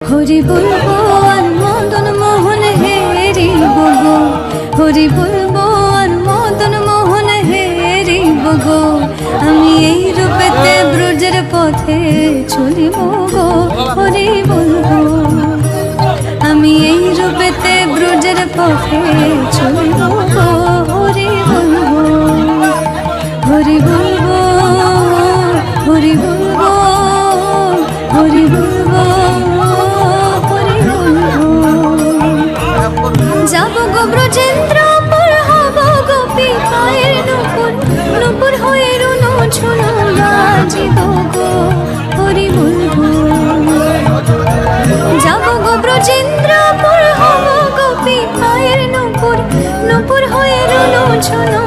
হরি বলবো আর মদন মোহন হেরিব গো, হরি বলবো আর মদন মোহন হেরিব গো। আমি এই রূপেতে ব্রজের পথে চলিব গো, হরি বলবো। আমি এই রূপেতে ব্রজের পথে চলিব গো, হরি বলবো। হরি বলবো, হরি বলবো, হরি বলবো, হরি বলবো। যাব গো ব্রজেন্দ্রপুর, হব গোপী পায়ের নুপুর, নুপুর হয়ে রুনু ঝুনু বাজিব গো, হরি বলবো। যাব গো ব্রজেন্দ্রপুর, হব গোপী পায়ের নুপুর, নুপুর হয়ে রুনু ঝুনু